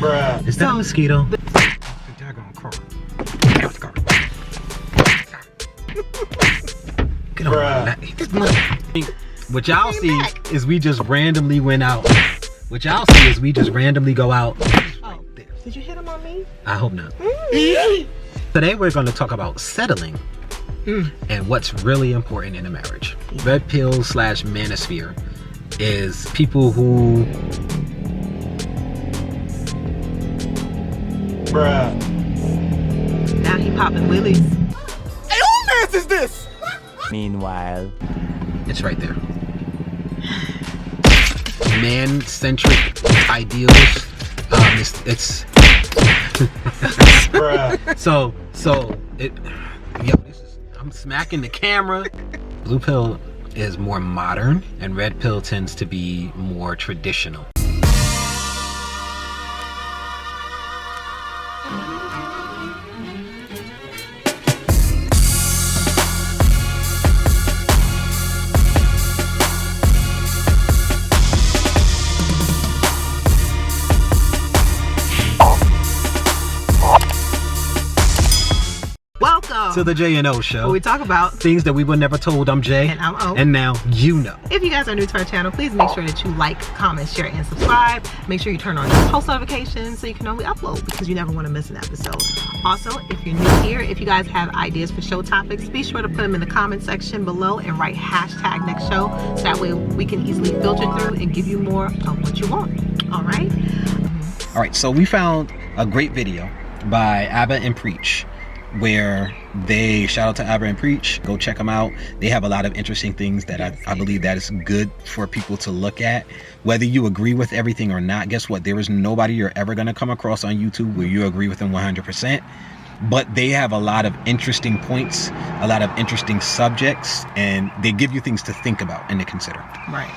Bruh. Is that a mosquito? Get on that. What y'all see is we just randomly went out. What y'all see is we just randomly go out. Oh, did you hit him on me? I hope not. Today we're going to talk about settling and what's really important in a marriage. Red pill / manosphere is people who Now he popping willies. Hey, who man's is this? Meanwhile, it's right there. Man-centric ideals. It's so it. Yo, I'm smacking the camera. Blue pill is more modern, and red pill tends to be more traditional. Welcome to the J&O Show, where we talk about things that we were never told. I'm Jay. And I'm O. And now you know. If you guys are new to our channel, please make sure that you like, comment, share, and subscribe. Make sure you turn on your post notifications so you can know we upload, because you never want to miss an episode. Also, if you're new here, if you guys have ideas for show topics, be sure to put them in the comment section below and write hashtag next show, so that way we can easily filter through and give you more of what you want. All right, so we found a great video by Abba and Preach, where they, shout out to Abba and Preach, go check them out. They have a lot of interesting things that I believe that is good for people to look at. Whether you agree with everything or not, guess what? There is nobody you're ever going to come across on YouTube where you agree with them 100%. But they have a lot of interesting points, a lot of interesting subjects, and they give you things to think about and to consider. Right.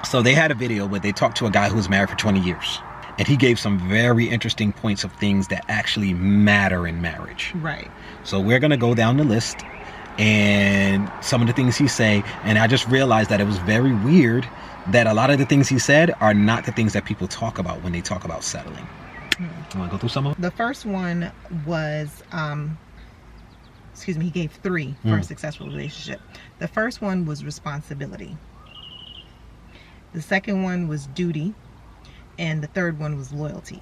So they had a video where they talked to a guy who was married for 20 years. And he gave some very interesting points of things that actually matter in marriage. Right. So we're going to go down the list and some of the things he say. And I just realized that it was very weird that a lot of the things he said are not the things that people talk about when they talk about settling. You want to go through some of them? The first one was, he gave 3 for a successful relationship. The first one was responsibility. The second one was duty. And the third one was loyalty.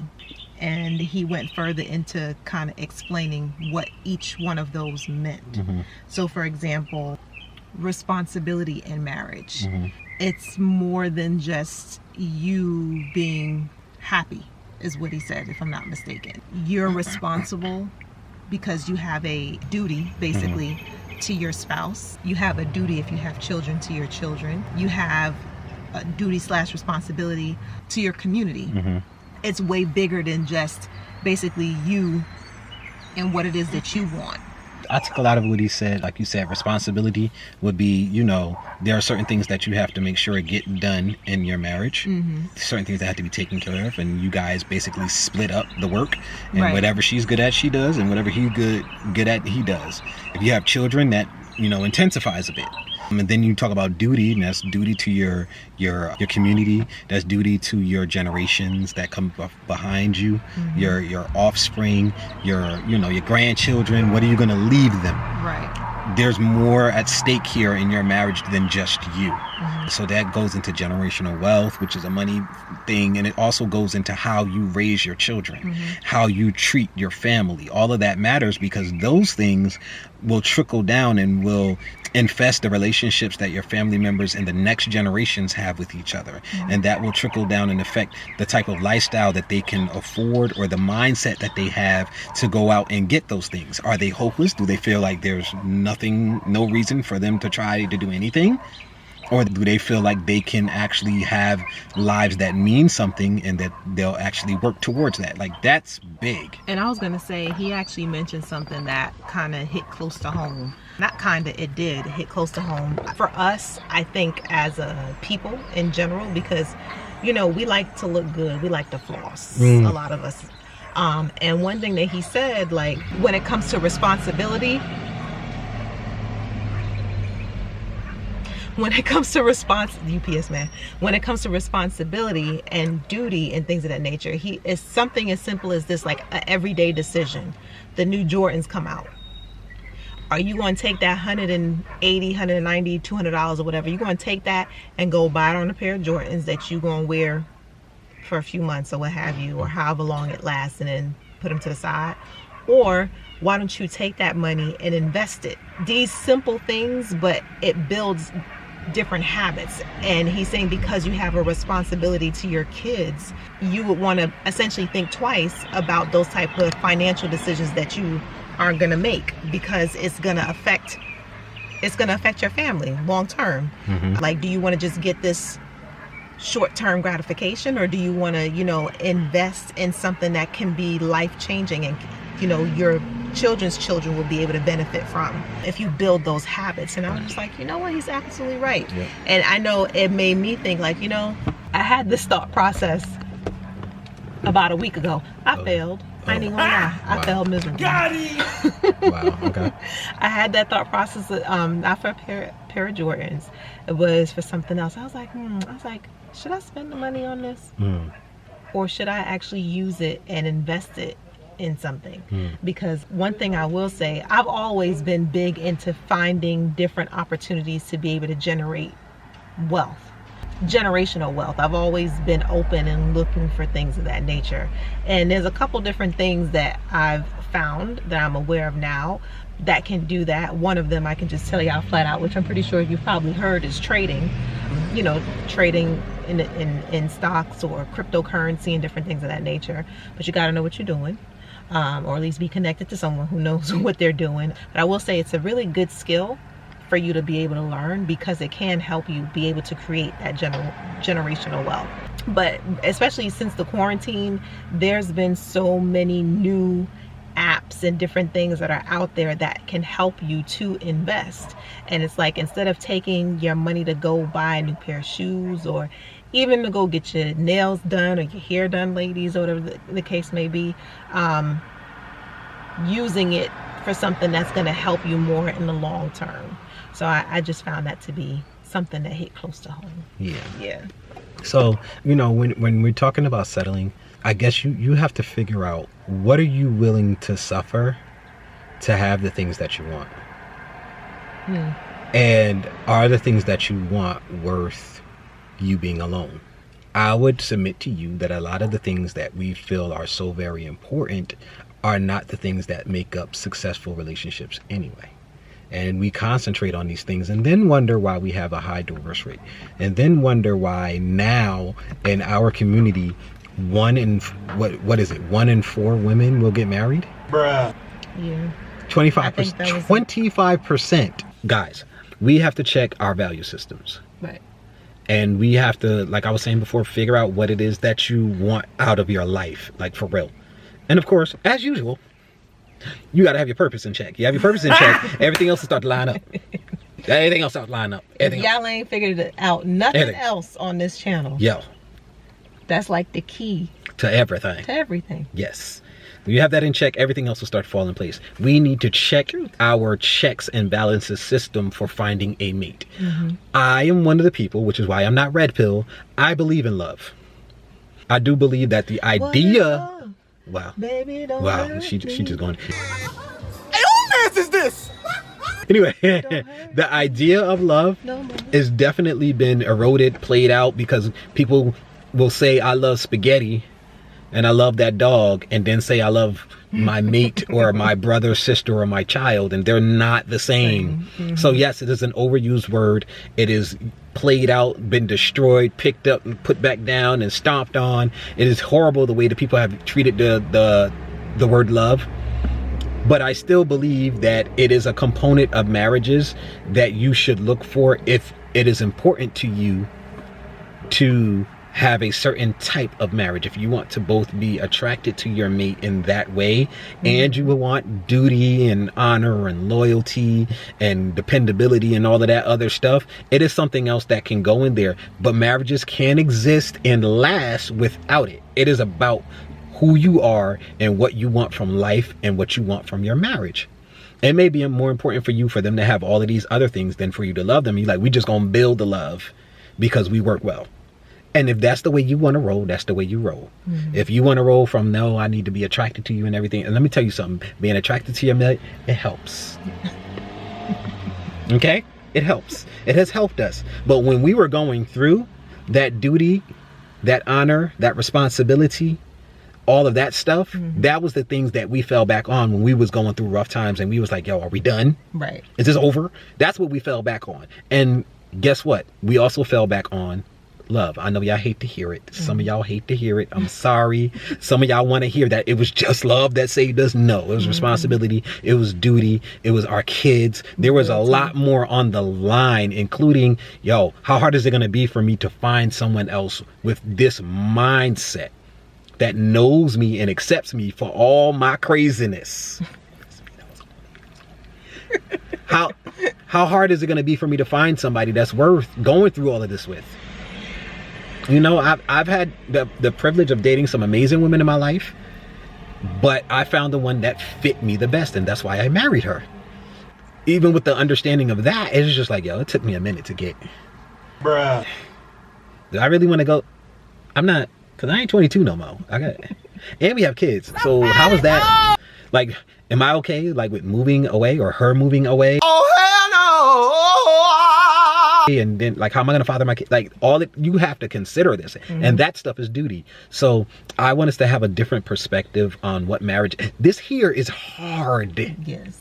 And he went further into kind of explaining what each one of those meant. So for example, responsibility in marriage. It's more than just you being happy, is what he said, if I'm not mistaken. You're responsible because you have a duty, basically, to your spouse. You have a duty, if you have children, to your children. You have a duty / responsibility to your community. It's way bigger than just basically you and what it is that you want. I took a lot of what he said. Like you said, responsibility would be, you know, there are certain things that you have to make sure get done in your marriage. Certain things that have to be taken care of, and you guys basically split up the work, and whatever she's good at, she does, and whatever he's good at, he does. If you have children, that, you know, intensifies a bit. And then you talk about duty, and that's duty to your community. That's duty to your generations that come behind you, your offspring, your grandchildren. What are you going to leave them? Right. There's more at stake here in your marriage than just you. So that goes into generational wealth, which is a money thing, and it also goes into how you raise your children, how you treat your family. All of that matters, because those things will trickle down and will infest the relationships that your family members and the next generations have with each other. And that will trickle down and affect the type of lifestyle that they can afford, or the mindset that they have to go out and get those things. Are they hopeless? Do they feel like there's no reason for them to try to do anything? Or do they feel like they can actually have lives that mean something, and that they'll actually work towards that? Like, that's big. And I was going to say, he actually mentioned something that kind of hit close to home. Not kind of, it did hit close to home. For us, I think, as a people in general, because, you know, we like to look good. We like to floss, a lot of us. And one thing that he said, like, when it comes to responsibility, when it comes to UPS man, when it comes to responsibility and duty and things of that nature, it's something as simple as this, like an everyday decision. The new Jordans come out. Are you going to take that $180, $190, $200 or whatever? You're going to take that and go buy it on a pair of Jordans that you're going to wear for a few months or what have you, or however long it lasts, and then put them to the side? Or why don't you take that money and invest it? These simple things, but it builds different habits. And he's saying because you have a responsibility to your kids, you would want to essentially think twice about those type of financial decisions that you are going to make, because it's going to affect your family long term. Like, do you want to just get this short-term gratification, or do you want to, you know, invest in something that can be life-changing and, you know, your children's children will be able to benefit from if you build those habits? And I was just like, you know what, he's absolutely right. Yeah. And I know it made me think, like, you know, I had this thought process about a week ago. I failed. I ain't even gonna lie. I failed miserably. Got it! Wow, okay. I had that thought process, not for a pair of Jordans. It was for something else. I was like, should I spend the money on this? Or should I actually use it and invest it in something? Because one thing I will say, I've always been big into finding different opportunities to be able to generate wealth. Generational wealth. I've always been open and looking for things of that nature, and there's a couple different things that I've found that I'm aware of now that can do that. One of them I can just tell y'all flat out, which I'm pretty sure you've probably heard, is trading. You know, trading in stocks or cryptocurrency and different things of that nature. But you got to know what you're doing, or at least be connected to someone who knows what they're doing. But I will say it's a really good skill for you to be able to learn, because it can help you be able to create that generational wealth. But especially since the quarantine, there's been so many new apps and different things that are out there that can help you to invest. And it's like, instead of taking your money to go buy a new pair of shoes, or even to go get your nails done or your hair done, ladies, or whatever the case may be, using it for something that's going to help you more in the long term. So I just found that to be something that hit close to home. Yeah. So, you know, when we're talking about settling, I guess you have to figure out, what are you willing to suffer to have the things that you want? And are the things that you want worth you being alone? I would submit to you that a lot of the things that we feel are so very important are not the things that make up successful relationships anyway. And we concentrate on these things and then wonder why we have a high divorce rate, and then wonder why now in our community, 1 in 4 women will get married. Bruh. Yeah. 25%. 25%. Guys, we have to check our value systems. Right. And we have to, like I was saying before, figure out what it is that you want out of your life, like for real. And of course, as usual, you got to have your purpose in check. You have your purpose in check, everything else will start to line up. Everything else start to line up. If y'all ain't figured it out, nothing else on this channel. Yo. That's like the key. To everything. To everything. Yes. When you have that in check, everything else will start to fall in place. We need to check our checks and balances system for finding a mate. I am one of the people, which is why I'm not red pill. I believe in love. I do believe that the idea... Wow. Baby, don't wow. She just going... Hey, who mess is this? Anyway, the idea of love has definitely been eroded, played out, because people will say, I love spaghetti and I love that dog, and then say I love my mate or my brother, sister, or my child, and they're not the same. So yes, it is an overused word. It is played out, been destroyed, picked up and put back down and stomped on. It is horrible the way that people have treated the word love. But I still believe that it is a component of marriages that you should look for if it is important to you to have a certain type of marriage. If you want to both be attracted to your mate in that way, and you will want duty and honor and loyalty and dependability and all of that other stuff, it is something else that can go in there. But marriages can exist and last without it. It is about who you are and what you want from life and what you want from your marriage. It may be more important for you for them to have all of these other things than for you to love them. You like, we just gonna build the love because we work well. And if that's the way you want to roll, that's the way you roll. If you want to roll from, no, I need to be attracted to you and everything. And let me tell you something, being attracted to your mate, it helps. Okay? It helps. It has helped us. But when we were going through that duty, that honor, that responsibility, all of that stuff, that was the things that we fell back on when we was going through rough times, and we was like, yo, are we done? Right. Is this over? That's what we fell back on. And guess what? We also fell back on love. I know y'all hate to hear it. Some of y'all hate to hear it. I'm sorry. Some of y'all want to hear that it was just love that saved us. No, it was responsibility. It was duty. It was our kids. There was a lot more on the line, including, yo, how hard is it going to be for me to find someone else with this mindset that knows me and accepts me for all my craziness? How hard is it going to be for me to find somebody that's worth going through all of this with? You know, I've had the privilege of dating some amazing women in my life, but I found the one that fit me the best, and that's why I married her. Even with the understanding of that, it's just like, yo, it took me a minute to get. Bruh. Do I really want to go? I'm not, because I ain't 22 no more. And we have kids. So how is that? Like, am I okay, like, with moving away or her moving away? Oh, hell no! And then, like, how am I gonna father my kid? Like, you have to consider this, and that stuff is duty. So I want us to have a different perspective on what marriage. This here is hard. Yes.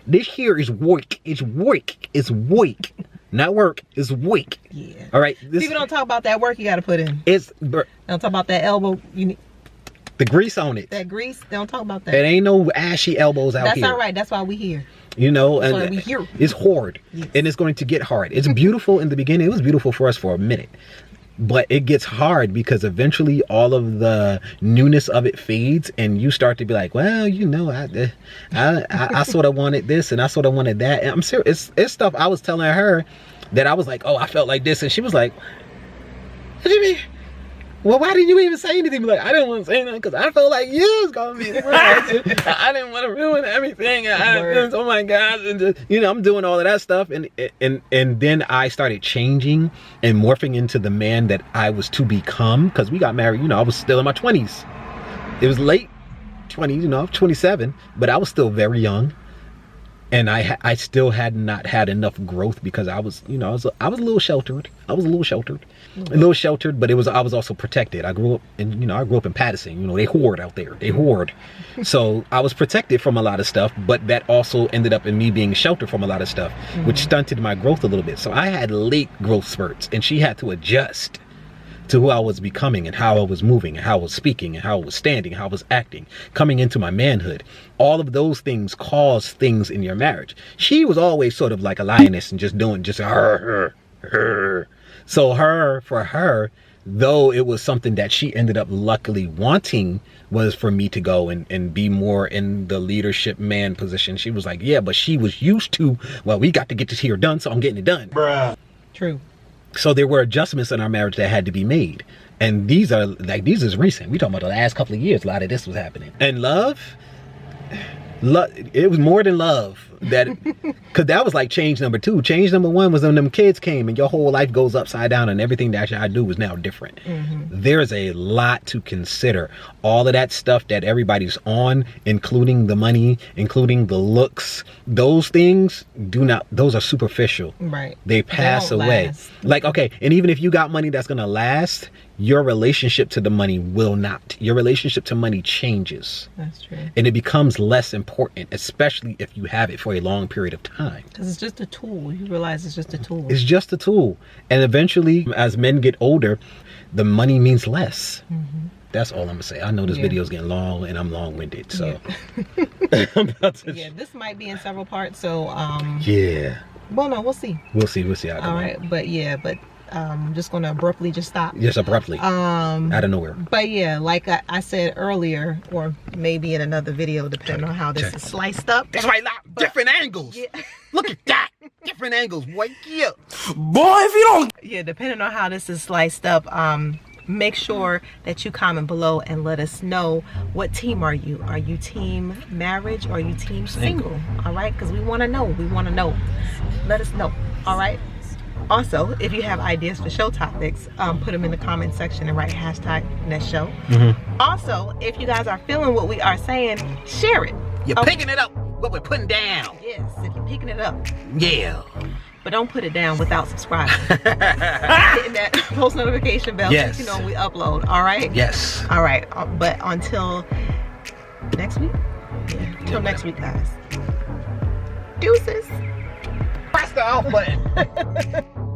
This here is work. It's work. It's work. Not work. It's work. Yeah. All right. People don't talk about that work you got to put in. Don't talk about that elbow. You need the grease on it. that grease. They don't talk about that. It ain't no ashy elbows out here. That's all right. That's why we here. You know, That's why and we here. it's hard, and it's going to get hard. It's beautiful in the beginning. It was beautiful for us for a minute, but it gets hard because eventually all of the newness of it fades, and you start to be like, well, you know, I sort of wanted this, and I sort of wanted that. And I'm serious. It's stuff I was telling her that I was like, oh, I felt like this, and she was like, what do you mean? Well, why didn't you even say anything? Like, I didn't want to say nothing because I felt like you was gonna be the person. I didn't want to ruin everything. Oh my gosh, and just, you know, I'm doing all of that stuff, and then I started changing and morphing into the man that I was to become, because we got married. You know, I was still in my 20s. It was late 20s. You know, 27, but I was still very young. And I still had not had enough growth because I was, you know, I was a little sheltered. A little sheltered, but I was also protected. I grew up in Patterson. You know, they hoard out there. They hoard. So I was protected from a lot of stuff, but that also ended up in me being sheltered from a lot of stuff, which stunted my growth a little bit. So I had late growth spurts, and she had to adjust to who I was becoming and how I was moving and how I was speaking and how I was standing, how I was acting, coming into my manhood. All of those things cause things in your marriage. She was always sort of like a lioness and just doing her. So for her, though it was something that she ended up luckily wanting, was for me to go and be more in the leadership man position. She was like, yeah, but she was used to, well, we got to get this here done, so I'm getting it done. Bruh. True. So there were adjustments in our marriage that had to be made. And these is recent. We talking about the last couple of years, a lot of this was happening. And love, it was more than love. Because that was like change number 2. Change number 1 was when them kids came and your whole life goes upside down and everything that I do is now different. There's a lot to consider. All of that stuff that everybody's on, including the money, including the looks, those things those are superficial. Right. They pass away. Last. Like, okay, and even if you got money that's gonna last, your relationship to the money will not. Your relationship to money changes. That's true. And it becomes less important, especially if you have it for a long period of time. Because it's just a tool. You realize it's just a tool. It's just a tool. And eventually, as men get older, the money means less. That's all I'm gonna say. I know this video is getting long and I'm long-winded, so I'm about to... Yeah, this might be in several parts, so yeah. Well, no, we'll see. We'll see how it goes. All right, but I'm just gonna abruptly just stop. Yes, abruptly. Out of nowhere. But yeah, like I said earlier, or maybe in another video, depending on how this is sliced up. That's right, different angles. Yeah. Look at that. Different angles. Wake you up. Boy, if you don't. Yeah, depending on how this is sliced up, make sure that you comment below and let us know, what team are you? Are you team marriage or are you team single? All right, because we want to know. Let us know. All right. Also, if you have ideas for show topics, put them in the comment section and write hashtag next show. Also, if you guys are feeling what we are saying, share it. You're picking it up, what we're putting down. Yes, if you're picking it up. Yeah. But don't put it down without subscribing. Hitting that post notification bell, Yes. so you know when we upload. All right? Yes. All right. But until next week? Yeah. Until next week, guys. Deuces. Press the off button.